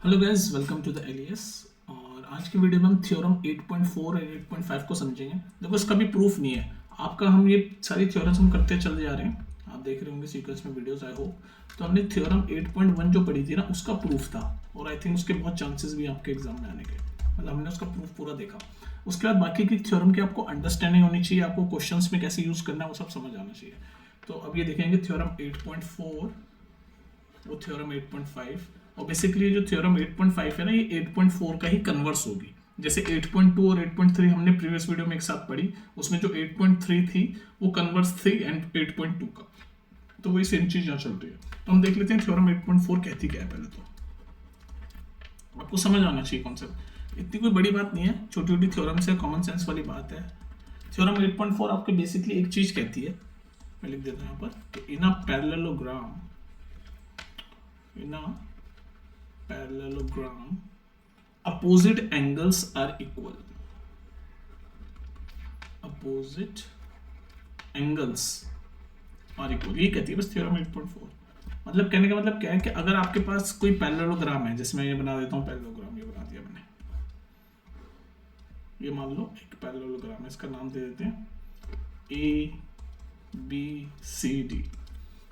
Hello guys, welcome to the Elias. और आज की वीडियो में हम थ्योरम 8.4 और 8.5 को समझेंगे। देखो, इसका भी प्रूफ नहीं है आपका, हम ये सारी थ्योरम्स हम करते चले जा रहे हैं। आप देख रहे होंगे सीक्वेंस में वीडियोस, आई होप। तो हमने थ्योरम 8.1 जो पढ़ी थी ना, उसका प्रूफ था, और आई थिंक उसके बहुत चांसेस भी आपके एग्जाम में आने के, मतलब हमने उसका प्रूफ पूरा देखा। उसके बाद बाकी की थ्योरम की आपको अंडरस्टैंडिंग होनी चाहिए, आपको क्वेश्चंस में कैसे यूज करना है वो सब समझ आना चाहिए। तो अब ये देखेंगे थ्योरम 8.4, वो थ्योरम 8.5, और बेसिकली जो थ्योरम 8.5 है ना, ये 8.4 का ही कन्वर्स होगी। जैसे 8.2 और 8.3 हमने प्रीवियस वीडियो में एक साथ पढ़ी, उसमें जो 8.3 थी वो कन्वर्स थी एंड 8.2 का, तो वही सेम चीज यहाँ चल रही है। तो हम देख लेते हैं थ्योरम 8.4 कहती क्या है। पहले तो आपको समझ आना चाहिए कॉन्सेप्ट, इतनी कोई बड़ी बात नहीं है, छोटी छोटी थ्योरम से कॉमन सेंस वाली बात है। थ्योरम 8.4 आपके बेसिकली एक चीज कहती है, मैं लिख देता हूँ यहाँ पर, in a parallelogram, in a parallelogram opposite angles are equal. Opposite angles are equal, ये कहती है बस थ्योरम 8.4। मतलब कहने का मतलब क्या है कि अगर आपके पास कोई पैरेललोग्राम है, जैसे मैं ये बना देता हूँ पैरेललोग्राम, ये बना दिया मैंने, ये मान लो एक पैरेललोग्राम है, इसका नाम दे देते हैं ABCD।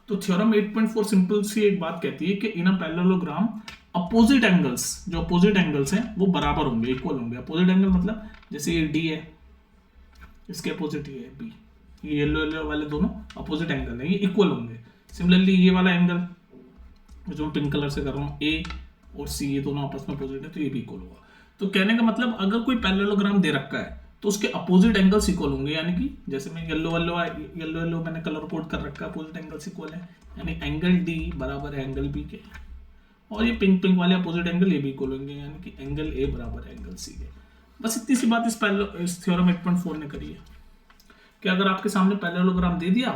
तो थ्योरम 8.4 सिंपल सी एक बात कहती है कि इन अ पैरेललोग्राम अपोजिट एंगल्स, जो अपोजिट एंगल्स हैं वो बराबर होंगे, इक्वल होंगे। अपोजिट एंगल मतलब जैसे ये डी है, इसके अपोजिट ये है बी, ये येलो येलो वाले दोनों अपोजिट एंगल है, ये इक्वल होंगे। सिमिलरली ये वाला एंगल जो पिंक कलर से कर रहा हूँ, ए और सी, ये दोनों आपस में अपोजिट है, तो ये भी इक्वल होगा। तो कहने का मतलब अगर कोई पैरेललोग्राम दे रखा है तो उसके अपोजिट एंगल्स इक्वल होंगे, यानी कि जैसे मैं येलो येलो मैंने कलर कोड कर रखा है, अपोजिट एंगल्स इक्वल है, यानी एंगल डी बराबर है एंगल बी के, और ये पिंक पिंक वाले अपोजिट एंगल ये भी इक्वल होंगे, यानी कि एंगल ए बराबर है एंगल सी के। बस इतनी सी बात इस थ्योरम 8.4 ने करी है कि अगर आपके सामने पैरेललोग्राम दे दिया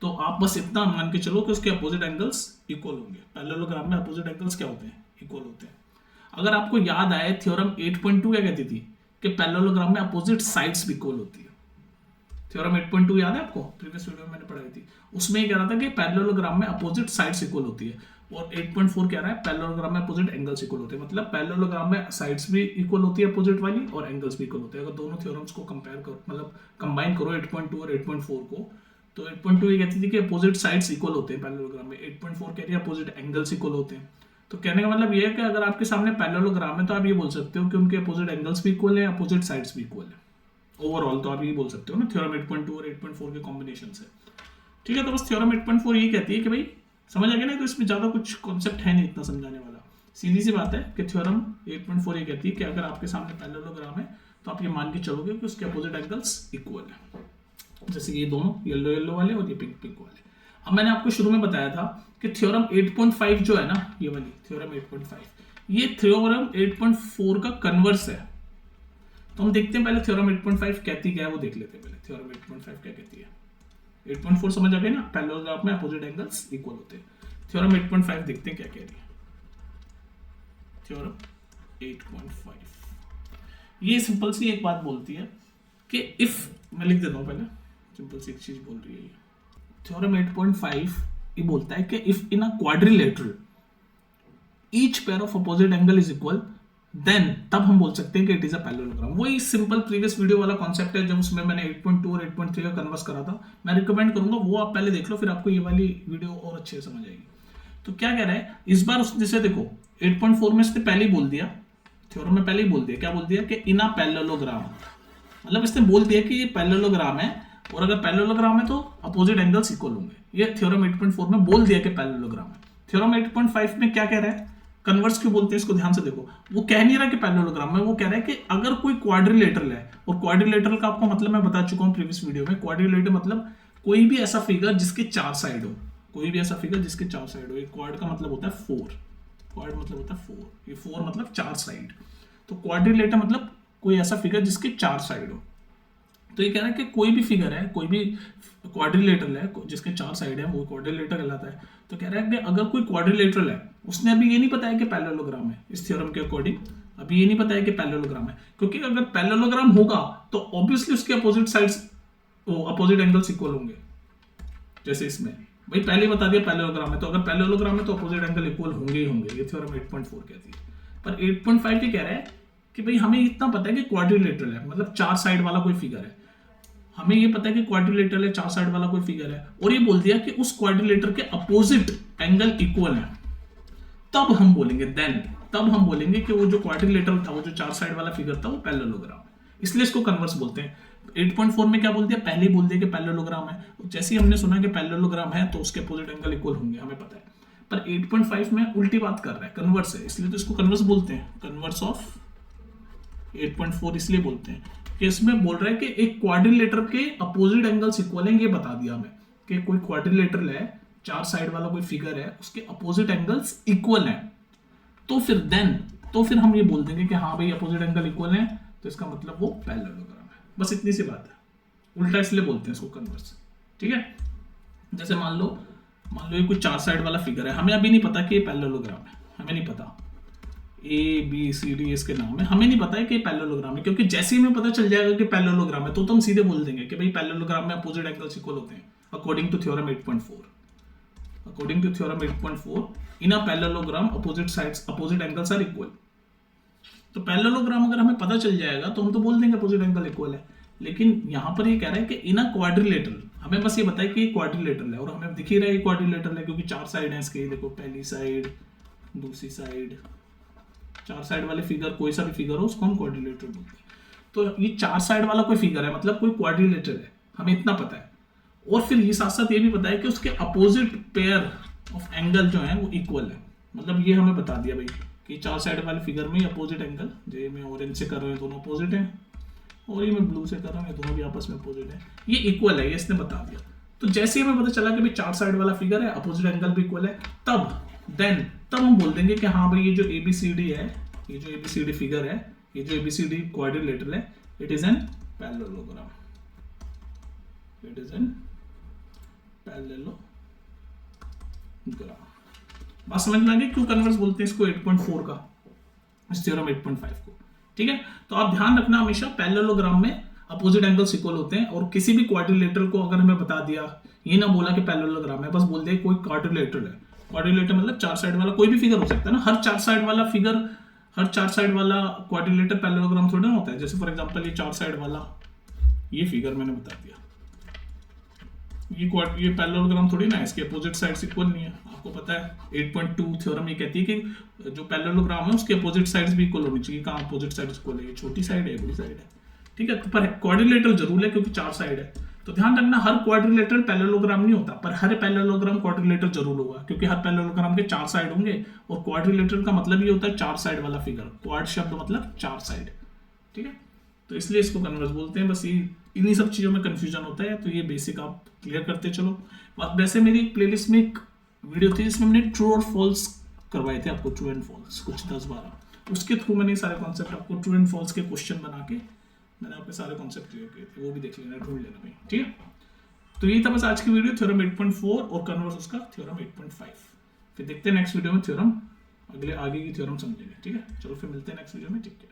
तो आप बस इतना मान के चलो कि उसके अपोजिट एंगल्स इक्वल होंगे। पैरेललोग्राम में अपोजिट एंगल्स क्या होते हैं? इक्वल होते हैं। अगर आपको याद आए, थ्योरम 8.2 क्या कहती थी कि पैरेललोग्राम में अपोजिट साइड्स भी इक्वल होती है। थ्योरम 8.2 याद है आपको, प्रीवियस वीडियो में मैंने पढ़ाई थी, उसमें ये कह रहा था कि पैरेललोग्राम में अपोजिट साइड्स इक्वल होती है। और 8.4 कह रहा है पैरेललोग्राम में अपोजिट एंगल्स इक्वल होते हैं, मतलब पैरेललोग्राम में साइड्स भी इक्वल होती है अपोजिट वाली, और एंगल्स भी इक्वल होते हैं। अगर दोनों थ्योरम्स को कंपेयर करो, मतलब कंबाइन करो 8.2 और 8.4 को, तो 8.2 ये कहती थी कि अपोजिट साइड्स इक्वल होते हैं पैरेललोग्राम में, 8.4 कह रही है अपोजिट एंगल्स इक्वल होते हैं। तो कहने का मतलब ये है कि अगर आपके सामने पैरेललोग्राम है तो आप ये बोल सकते हो कि उनके अपोजिट एंगल्स भी इक्वल है, अपोजिट साइड्स भी इक्वल है। ओवरऑल तो आप ये बोल सकते हो ना, थ्योरम 8.2 और 8.4 के कॉम्बिनेशन से। ठीक है, तो बस थ्योरम 8.4 ये कहती है कि भाई समझ आ गया ना, तो इसमें ज्यादा कुछ कॉन्सेप्ट है नहीं इतना समझाने वाला, सीधी सी बात है कि थ्योरम 8.4 ये कहती है कि अगर आपके सामने पैरेललोग्राम है तो आप ये मान के चलोगे कि उसके अपोजिट एंगल्स इक्वल है, जैसे ये दोनों येलो येलो वाले और ये पिंक पिंक वाले। अब मैंने आपको शुरू में बताया था कि थ्योरम 8.5 जो है ना, ये वाली थ्योरम 8.5, ये थ्योरम 8.4 का कन्वर्स है। तो हम देखते हैं पहले थ्योरम 8.5 कहती क्या है, वो देख लेते हैं पहले थ्योरम 8.5 क्या कहती है। 8.4 समझ आ गई ना, पैरेललोग्राम में अपोजिट एंगल्स इक्वल होते हैं। थ्योरम 8.5 देखते हैं क्या कह रही है। थ्योरम 8.5 ये सिंपल सी एक बात बोलती है कि इफ, मैं लिख देता हूं पहले, सिंपल सी एक चीज बोल रही है ये। थ्योरम 8.5 ये बोलता है कि if in a quadrilateral each pair of opposite angle is equal, then तब हम बोल सकते हैं कि इट इज अ पैरेललोग्राम। वही सिंपल प्रीवियस वीडियो वाला कॉन्सेप्ट है, जब उसमें मैंने 8.2 और 8.3 का कन्वर्स करा था। मैं रिकमेंड करूंगा वो आप पहले देख लो, फिर आपको ये वाली वीडियो और अच्छे से समझ आएगी। तो क्या कह रहा है इस बार, उसने जैसे देखो 8.4 में इसने पहले ही बोल दिया, थ्योरम में पहले ही बोल दिया, क्या बोल दिया कि इन अ पैरेललोग्राम, मतलब इसने बोल दिया कि ये पैरेललोग्राम है, और अगर पैरेललोग्राम है तो अपोजिट एंगल्स इक्वल होंगे। ये थ्योरम 8.4 में बोल दिया कि पैरेललोग्राम है। थ्योरम 8.5 में क्या कह रहा है, कन्वर्स क्यों बोलते हैं इसको ध्यान से देखो, वो कह नहीं रहा कि पैरेललोग्राम में, वो कह रहा है कि अगर कोई क्वाड्रिलेटरल है, और क्वाड्रिलेटरल का आपको मतलब मैं बता चुका हूं प्रीवियस वीडियो में, क्वाड्रिलेटरल मतलब कोई भी ऐसा फिगर जिसके चार साइड हो, कोई भी ऐसा फिगर जिसके चार साइड हो। एक क्वाड का मतलब होता है 4, क्वाड मतलब होता है 4, ये 4 मतलब चार साइड, तो क्वाड्रिलेटर मतलब कोई ऐसा फिगर जिसके चार साइड हो। तो ये कह रहा है कि कोई भी फिगर है, कोई भी क्वाड्रिलेटरल है जिसके चार साइड है, वो क्वाड्रिलेटर कहलाता है। तो कह रहा है कि अगर कोई क्वाड्रिलेटरल है, उसने अभी ये नहीं बताया कि पैरेललोग्राम है, इस थ्योरम के अकॉर्डिंग अभी ये नहीं बताया कि पैरेललोग्राम है, क्योंकि अगर पैरेललोग्राम होगा तो ऑब्वियसली उसके opposite sides, opposite angles equal होंगे। जैसे इसमें भाई पहले ही बता दिया पैरेललोग्राम है, तो अगर पैरेललोग्राम है तो अपोजिट एंगल इक्वल होंगे ही होंगे, ये थ्योरम 8.4 कहती है। पर 8.5 ये कह रहा है कि भाई हमें इतना पता है कि क्वाड्रिलेटरल है, मतलब 4 साइड वाला कोई फिगर है, हमें ये पता है कि क्वाड्रिलेटरल है, 4 साइड वाला कोई फिगर है, और ये बोल दिया कि उस क्वाड्रिलेटर के अपोजिट एंगल इक्वल है, तब हम बोलेंगे तब हम बोलेंगे कि वो जो क्वाड्रिलेटरल था, वो जो 4 साइड वाला फिगर था, वो पैरेललोग्राम है, इसलिए इसको कन्वर्स बोलते हैं। 8.4 में क्या बोल दिया, पहले ही बोल दिया कि पैरेललोग्राम है, जैसे ही हमने सुना कि पैरेललोग्राम है तो उसके अपोजिट एंगल इक्वल होंगे, हमें पता है। पर 8.5 में उल्टी बात कर रहा है, कन्वर्स है, इसलिए तो इसको कन्वर्स बोलते हैं, कन्वर्स ऑफ 8.4 इसलिए बोलते हैं कि इसमें बोल रहा है कि एक क्वाड्रिलेटर के अपोजिट एंगल्स इक्वल हैं, ये बता दिया हमें कि कोई क्वाड्रिलेटरल है, 4 साइड वाला कोई फिगर है, उसके अपोजिट एंगल्स इक्वल हैं, तो फिर हम ये बोल देंगे कि हाँ भाई अपोजिट एंगल इक्वल है, तो इसका मतलब वो पैरेललोग्राम है। बस इतनी सी बात है, उल्टा इसलिए बोलते हैं इसको कन्वर्स, ठीक है। जैसे मान लो ये कोई 4 साइड वाला फिगर है, हमें अभी नहीं पता कि ये पैरेललोग्राम है, हमें नहीं पता, ABCD इसके नाम है, हमें नहीं पता है कि पैरेललोग्राम है, क्योंकि जैसे ही हमें पता चल जाएगा कि पैरेललोग्राम है तो हम सीधे बोल देंगे कि भाई पैरेललोग्राम में अपोजिट एंगल्स इक्वल होते हैं, according to theorem 8.4। According to theorem 8.4 in a parallelogram opposite angles are equal. तो पैरेललोग्राम अगर हमें पता चल जाएगा तो हम तो बोल देंगे अपोजिट एंगल इक्वल है, लेकिन यहां पर ये कह रहा है कि इन अ क्वाड्रिलेटरल, हमें बस ये बताया कि क्वाड्रिलेटरल है, और हमें दिख ही रहा है क्वाड्रिलेटरल है क्योंकि 4 साइड है इसके, देखो पहली साइड, दूसरी साइड, 4 साइड वाले फिगर, कोई सा भी फिगर हो उसको हम क्वाड्रिलेटरल बोलते हैं। तो ये 4 साइड वाला कोई फिगर है, मतलब कोई क्वाड्रिलेटरल है, हमें इतना पता है। और फिर ये साथ साथ ये भी पता है कि उसके अपोजिट पेयर ऑफ एंगल जो है वो इक्वल है, मतलब ये हमें बता दिया भाई कि 4 साइड वाले फिगर में अपोजिट एंगल, जो मैं ऑरेंज से कर रहा हूँ दोनों अपोजिट हैं, और ये मैं ब्लू से कर रहा हूँ दोनों भी आपस में अपोजिट है, ये इक्वल है, ये इसने बता दिया। तो जैसे ही हमें पता चला कि भाई 4 साइड वाला फिगर है, अपोजिट एंगल भी इक्वल है, तब हम बोल देंगे कि हाँ भाई ये जो ABCD है, ये जो ABCD फिगर है, ये जो ABCD क्वाड्रिलेटरल है, it is an parallelogram, it is an parallelogram. बात समझ में आ गई क्यों कन्वर्स बोलते हैं इसको 8.4 का, इस थ्योरम 8.5 को, ठीक है। तो आप ध्यान रखना हमेशा पैरेललोग्राम में अपोजिट एंगल्स इक्वल होते हैं, और किसी भी क्वाड्रिलेटरल को अगर हमें बता दिया, ये ना बोला कि पैरेललोग्राम है, बस बोल दिया कोई क्वाड्रिलेटरल है। क्वाड्रिलेटर मतलब 4 साइड वाला कोई भी फिगर हो सकता है ना, हर 4 साइड वाला क्वाड्रिलेटर पैरेललोग्राम थोड़ा ना होता है। जैसे फॉर एग्जांपल ये 4 साइड वाला ये फिगर मैंने बता दिया, ये पैरेललोग्राम थोड़ी ना है, इसके अपोजिट साइड्स इक्वल नहीं है, आपको पता है 8.2 थ्योरम ये कहती है कि जो पैरेललोग्राम है उसके अपोजिट साइड्स भी इक्वल होनी चाहिए। कहाँ अपोजिट साइड्स इक्वल है, ये छोटी साइड है, बड़ी साइड है, ठीक है। तो पर क्वाड्रिलेटरल जरूर है क्योंकि 4 साइड है, तो ध्यान रखना हर क्वाड्रिलेटरल पैरेललोग्राम नहीं होता, पर हर पैरेललोग्राम क्वाड्रिलेटरल जरूर होगा, क्योंकि हर पैरेललोग्राम के 4 साइड होंगे, और क्वाड्रिलेटरल का मतलब ये होता है 4 साइड वाला फिगर, क्वाड शब्द मतलब 4 साइड, ठीक है। तो इसलिए इसको कन्वर्स बोलते हैं। बस ये इन्हीं सब चीज़ों में कंफ्यूजन होता है, तो ये बेसिक आप क्लियर करते चलो। वैसे मेरी प्लेलिस्ट में एक वीडियो थी जिसमें मैंने ट्रू और फॉल्स करवाए थे आपको, ट्रू एंड फॉल्स, कुछ 10-12, उसके थ्रू मैंने सारे कॉन्सेप्ट आपको ट्रू एंड फॉल्स के क्वेश्चन बना के मैंने आपके सारे कॉन्सेप्ट क्लियर किए थे, वो भी देख लेना, ढूंढ लेना भाई, ठीक है। तो यही था बस आज की वीडियो, थ्योरम 8.4 और कन्वर्स उसका थ्योरम 8.5। फिर देखते हैं नेक्स्ट वीडियो में थ्योरम, आगे की थ्योरम समझेंगे, ठीक है। चलो फिर मिलते हैं नेक्स्ट वीडियो में, ठीक है।